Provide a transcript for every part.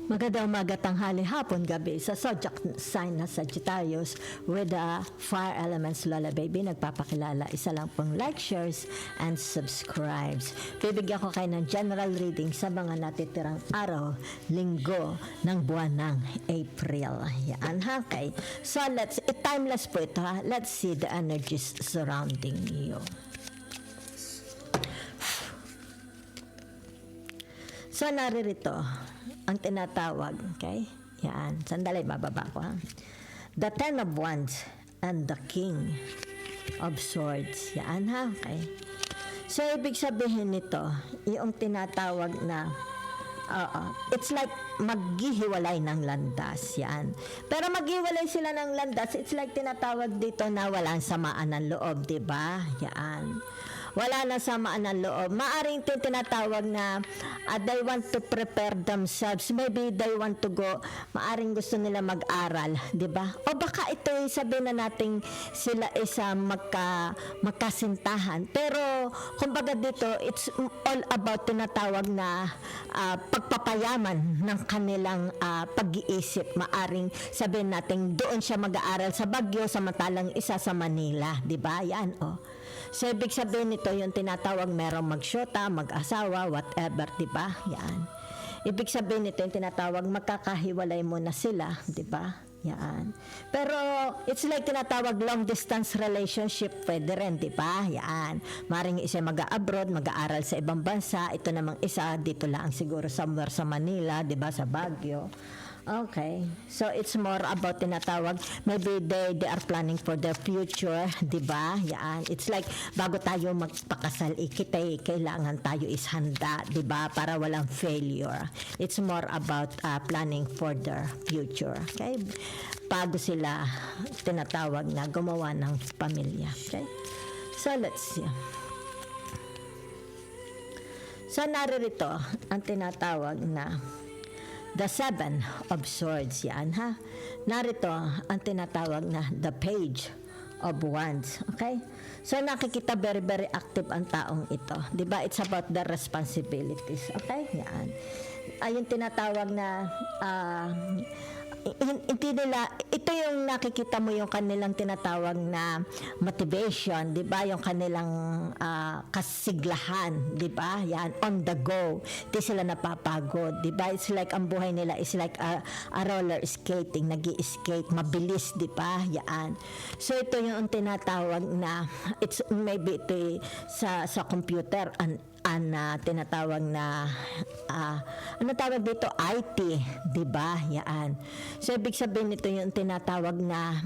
Magandang umaga, tanghali, hapon, gabi sa zodiac sign na Sagittarius with the fire elements Lola Baby. Nagpapakilala, isa lang pong like, shares, and subscribes. Bibigyan ko kayo ng general reading sa mga natitirang araw, linggo ng buwan ng April. Yan ha, okay. So timeless po ito ha. Let's see the energies surrounding you. So naririto ang tinatawag, okay? Yan. Sandali, bababa ko ha. The Ten of Wands and the King of Swords. Yan ha, okay? So, ibig sabihin nito, yung tinatawag na, it's like maghihiwalay ng landas. Yan. Pero maghiwalay sila ng landas, it's like tinatawag dito na walang samaan ng loob, diba? Yan. Wala na samaan ng loob. Maaring tinatawag na they want to prepare themselves. Maybe they want to go, maaring gusto nila mag-aral, di ba? O baka ito sabihin na natin sila isa magkasintahan. Pero, kumbaga dito, it's all about tinatawag na pagpapayaman ng kanilang pag-iisip. Maaring sabihin natin doon siya mag-aaral sa Baguio, samantalang isa sa Manila, di ba? Yan, So, ibig sabihin nito yung tinatawag merong magsyota, mag-asawa, whatever, di ba? Yan. Ibig sabihin nito yung tinatawag magkakahiwalay muna sila, di ba? Yan. Pero, it's like tinatawag long distance relationship, pwede rin, di ba? Yan. Maring isa mag-abroad, mag-aaral sa ibang bansa. Ito namang isa, dito lang siguro somewhere sa Manila, di ba? Sa Baguio. Okay. So, it's more about tinatawag, maybe they are planning for their future, di ba? Yan. It's like, bago tayo magpakasal, kailangan tayo is handa, di ba? Para walang failure. It's more about planning for their future. Okay? Bago sila tinatawag na gumawa ng pamilya. Okay? So, let's see. So, naririto ang tinatawag na The Seven of Swords, yan ha. Narito ang tinatawag na The Page of Wands, okay? So nakikita very very active ang taong ito, 'di ba? It's about the responsibilities, okay? Yan. Ayun tinatawag na hindi nila, ito yung nakikita mo yung kanilang tinatawag na motivation, di ba? Yung kanilang kasiglahan, di ba? Yan, on the go. Di sila napapagod, di ba? It's like, ang buhay nila is like a roller skating, nag-i-skate, mabilis, di ba? Yan. So, ito yung tinatawag na, it's maybe ito sa computer, tinatawag na ano tawag dito, IT, di ba? Yan. So ibig sabihin nito yung tinatawag na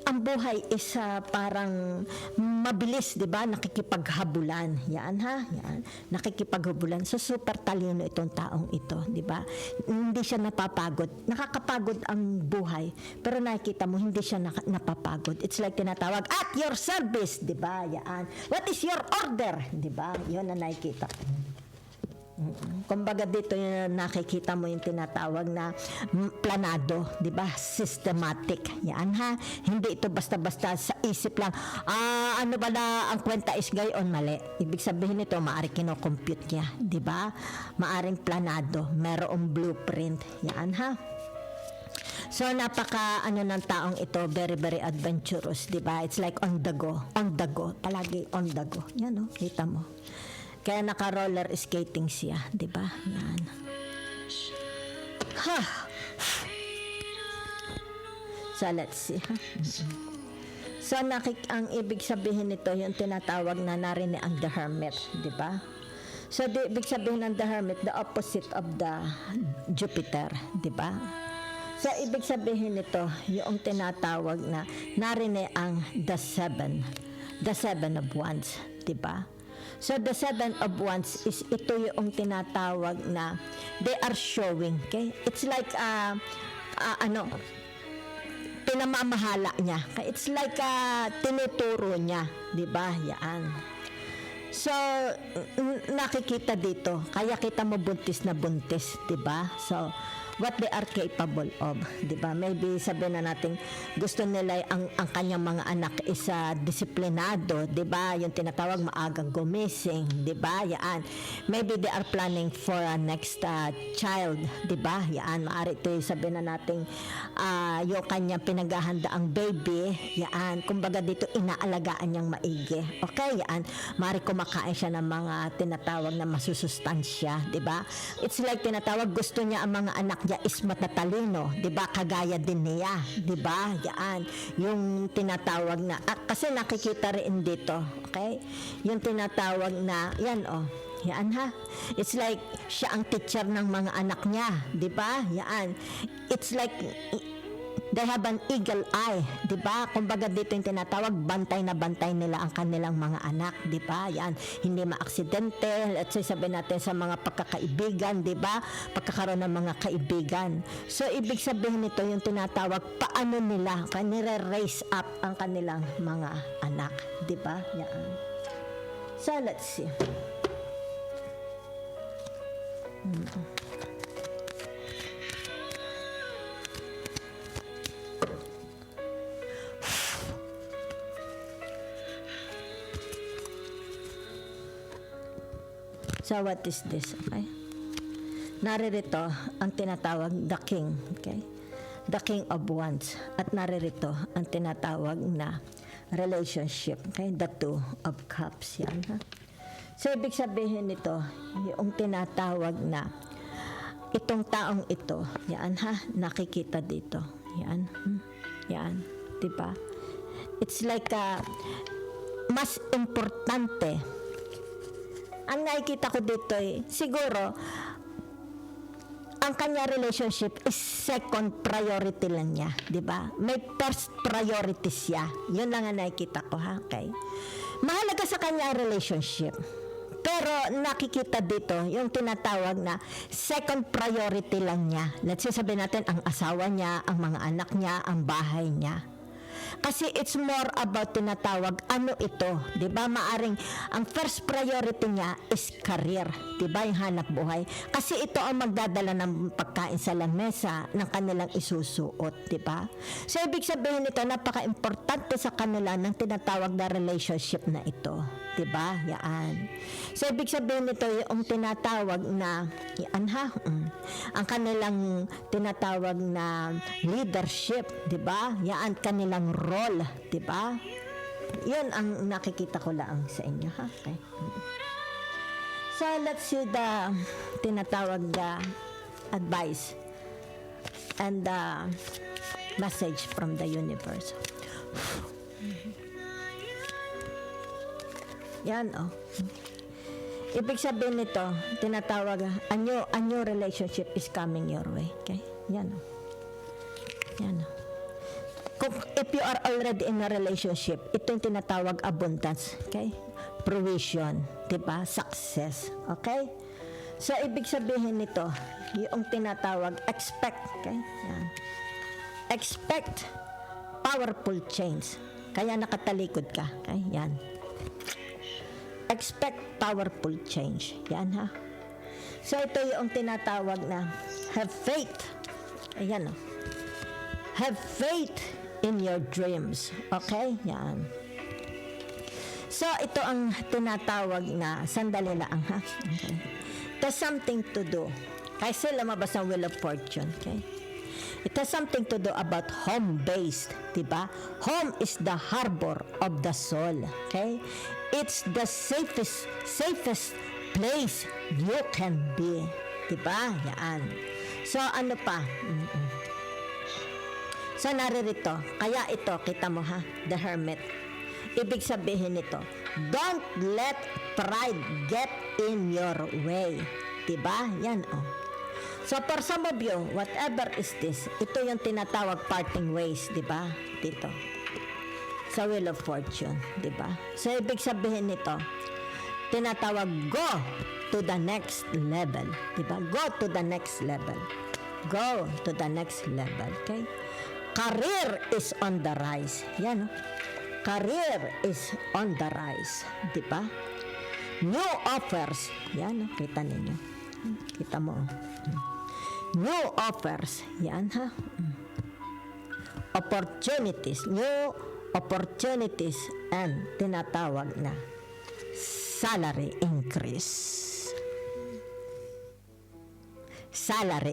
ang buhay is parang mabilis, di ba? Nakikipaghabulan. Yan ha? Yan. Nakikipaghabulan. So super talino itong taong ito, di ba? Hindi siya napapagod. Nakakapagod ang buhay, pero nakikita mo hindi siya napapagod. It's like tinatawag at your service, di ba? Yan. What is your order? Di ba? Yun na nakikita. Kumbaga dito yung nakikita mo yung tinatawag na planado, di ba? Systematic. Yan ha. Hindi ito basta-basta sa isip lang. Ano ba na ang kwenta is gayon, mali. Ibig sabihin nito, maaari kino-compute niya, di ba? Maaring planado, merong blueprint. Yan ha. So napaka ng taong ito, very very adventurous, di ba? It's like on the go, palagi on the go. Yan kita mo. Kaya naka-roller skating siya, di ba? Yan. Ha. So let's see. So ang ibig sabihin nito, yung tinatawag na narinig ang The Hermit, di ba? So ibig sabihin ng The Hermit, the opposite of the Jupiter, di ba? So, ibig sabihin nito, yung tinatawag na narinig ang the seven of wands, di ba? So, the seven of wands is ito yung tinatawag na they are showing, okay? It's like, pinamamahala niya. It's like, tinuturo niya, di ba? Yan. So, nakikita dito, kaya kita mo buntis na buntis, di ba? So, what they are capable of, 'di ba? Maybe sabihin na natin gusto nila ang kanyang mga anak is disiplinado, 'di ba? Yung tinatawag maagang gumising, 'di ba? Yan. Maybe they are planning for a next child, 'di ba? Yan, maari ito sabihin na natin yung kanyang pinaghahanda ang baby, yan. Kumbaga dito inaalagaan niyang maigi. Okay, yan. Maari kumakain siya ng mga tinatawag na masusustansya, 'di ba? It's like tinatawag gusto niya ang mga anak niya is matatalino, 'di ba? Kagaya din niya, 'di ba? Yan. Yung tinatawag na kasi nakikita rin dito, okay? Yung tinatawag na yan yan ha. It's like siya ang teacher ng mga anak niya, 'di ba? Yan. It's like they have an eagle eye, 'di ba? Kumbaga dito yung tinatawag bantay na bantay nila ang kanilang mga anak, 'di ba? Yan, hindi maaksidente. Let's say sabihin natin sa mga pagkakaibigan, 'di ba? Pagkakaroon ng mga kaibigan. So ibig sabihin nito yung tinatawag paano nila kanire-raise up ang kanilang mga anak, 'di ba? Yan. So let's see. So what is this? Okay? Naririto ang tinatawag the king, okay? The king of wands. At naririto ang tinatawag na relationship, okay? The two of cups, yan ha. So ibig sabihin nito, yung tinatawag na itong taong ito, yan ha, nakikita dito. Yan. Yan, 'di ba? It's like mas importante ang nakikita ko dito siguro, ang kanya relationship is second priority lang niya, di ba? May first priority siya. Yun lang ang nakikita ko, ha? Okay? Mahalaga sa kanya ang relationship. Pero nakikita dito yung tinatawag na second priority lang niya. Let's say sabihin natin ang asawa niya, ang mga anak niya, ang bahay niya. Kasi it's more about tinatawag ano ito, 'di ba? Maaring ang first priority niya is career, 'di ba? Yung hanap buhay. Kasi ito ang magdadala ng pagkain sa lamesa ng kanilang isusuot, 'di ba? So ibig sabihin nito napaka-importante sa kanila ng tinatawag na relationship na ito, 'di ba? Yan. So ibig sabihin nito yung tinatawag na yan ha, ang kanilang tinatawag na leadership, 'di ba? Yan kanilang role, 'di ba? 'Yun ang nakikita ko lang sa inyo, ha? Okay. So let's see the tinatawag na advice and the message from the universe. Yan ibig sabihin nito, tinatawag a new relationship is coming your way. Okay? Yan Yan if you are already in a relationship, ito yung tinatawag abundance, okay? Provision, 'di ba? Success, okay? So ibig sabihin nito, yung tinatawag expect, okay? Yan. Expect powerful change. Kaya nakatalikod ka, okay? Yan. Expect powerful change. Yan ha. So ito yung tinatawag na have faith. Ayan have faith in your dreams. Okay? Yan. So ito ang tinatawag na sandali lang ha. Okay. It has something to do. Kasi lumabas ang Wheel of Fortune. Okay? It has something to do about home-based, diba? Home is the harbor of the soul, okay? It's the safest place you can be, diba? Yan. So, ano pa? So, naririto. Kaya ito, kita mo ha? The Hermit. Ibig sabihin nito, don't let pride get in your way. Diba? Yan, So, for some of you, whatever is this, ito yung tinatawag parting ways, di ba? Dito. Sa Wheel of Fortune, di ba? So, ibig sabihin nito, tinatawag go to the next level, di ba? Go to the next level. Go to the next level, okay? Career is on the rise. Yan, Career is on the rise, di ba? New offers. Yan, kita ninyo. Kita mo. new offers, yan ha, opportunities, new opportunities, and tinatawag na salary increase. Salary